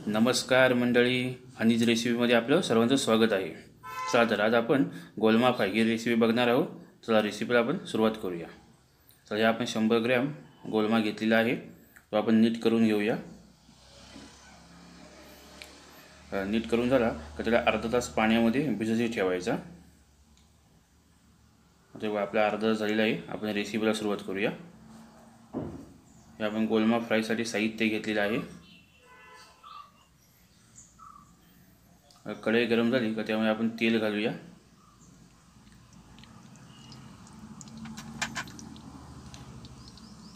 नमस्कार मंडळी, हनीज रेसिपीमध्ये आपलं सर्वांचं स्वागत आहे। चला तर आज आपण गोलमा फ्राय ही रेसिपी बघणार आहोत। चला रेसिपीला आपण सुरुवात करूया। चला आपण 100 ग्रॅम गोलमा घेतलेला आहे, तो आपण नीट करून घेऊया। नीट करून झाला की त्याला अर्धा तास पाण्यामध्ये भिजत ठेवायचा। आता आपला अर्धा तास झालेला आहे, आपण रेसिपीला सुरुवात करूया। हे आपण गोलमा फ्रायसाठी साहित्य घेतलेलं आहे। कढई गरम झाली का त्यामध्ये आपण तेल घालूया।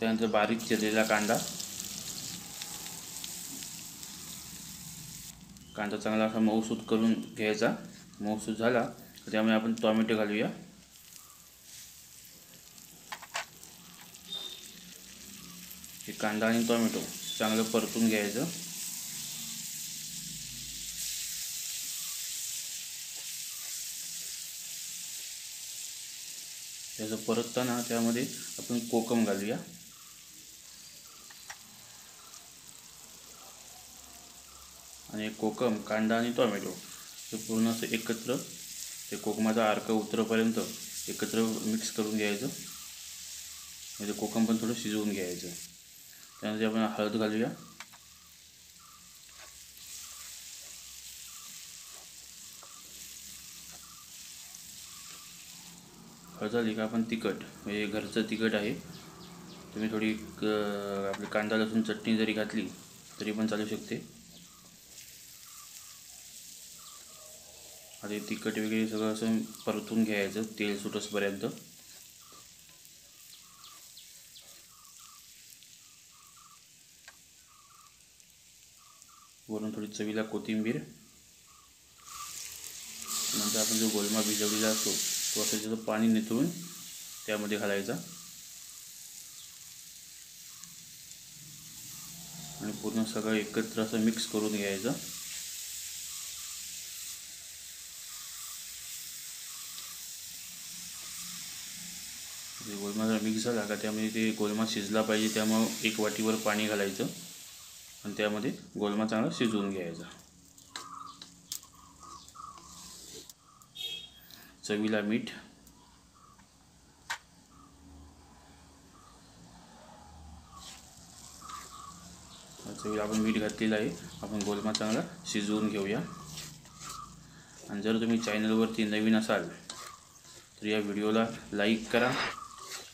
त्यानंतर बारीक चिरलेला कांदा चांगला असा मऊसूत करून घ्यायचा। मऊसूत झाला तर त्यामध्ये आपण टोमॅटो घालूया। हे कांदा आणि टोमॅटो चांगलं परतून घ्यायचं। त्याचं परतताना त्यामध्ये आपण कोकम घालूया। आणि कोकम, कांदा आणि टोमॅटो हे पूर्ण असं एकत्र ते कोकमाचा अर्क उतरेपर्यंत एकत्र मिक्स करून घ्यायचं। म्हणजे कोकम पण थोडं शिजवून घ्यायचं। त्यानंतर आपण हळद घालूया। हळद झाली का आपण तिखट, म्हणजे घरचं तिखट आहे, तुम्ही थोडी आपली कांदा लसूण चटणी जरी घातली तरी पण चालू शकते। आता तिखट वगैरे सगळं असं परतून घ्यायचं तेल सुटेपर्यंत। वरून थोडी चवीला कोथिंबीर। नंतर आपण जो गोलमा भिजवलेला असतो तो असं त्याचं पाणी निथळून त्यामध्ये घालायचा आणि पूर्ण सगळं एकत्र असं मिक्स करून घ्यायचं। गोलमा जर मिक्स झाला का त्यामध्ये ते गोलमा शिजला पाहिजे, त्यामुळे 1 वाटीवर पाणी घालायचं आणि त्यामध्ये गोलमा चांगला शिजवून घ्यायचा। चवीला मीठ, चवीला आपण मीठ घातलेलं आहे। आपण गोलमा चांगला शिजवून घेऊया। आणि जर तुम्ही चॅनलवरती नवीन असाल तर या व्हिडिओला लाईक करा,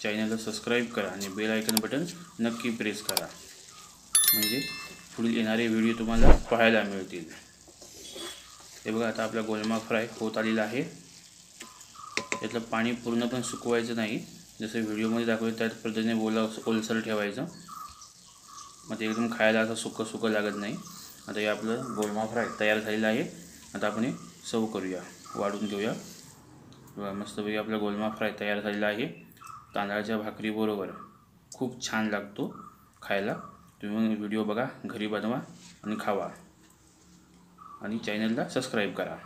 चॅनलला सबस्क्राईब करा आणि बेल आयकॉन बटन नक्की प्रेस करा, म्हणजे पुढील येणारे व्हिडिओ तुम्हाला पाहायला मिळतील। हे बघा, आता आपला गोलमा फ्राय होत आलेला आहे। यातलं पाणी पूर्ण पण सुकवायचं नाही, जसं व्हिडिओमध्ये दाखवलं त्याच पद्धतीने ओलसर ठेवायचं, मग ते एकदम खायला असं सुकं लागत नाही। आता हे आपलं गोलमा फ्राय तयार झालेलं आहे। आता आपण हे सर्व करूया, वाढून घेऊया। मस्तपैकी आपला गोलमा फ्राय तयार झालेला आहे। तांदळाच्या भाकरीबरोबर खूप छान लागतो खायला। तुम्ही व्हिडिओ बघा, घरी बनवा आणि खावा, आणि चॅनलला सबस्क्राईब करा।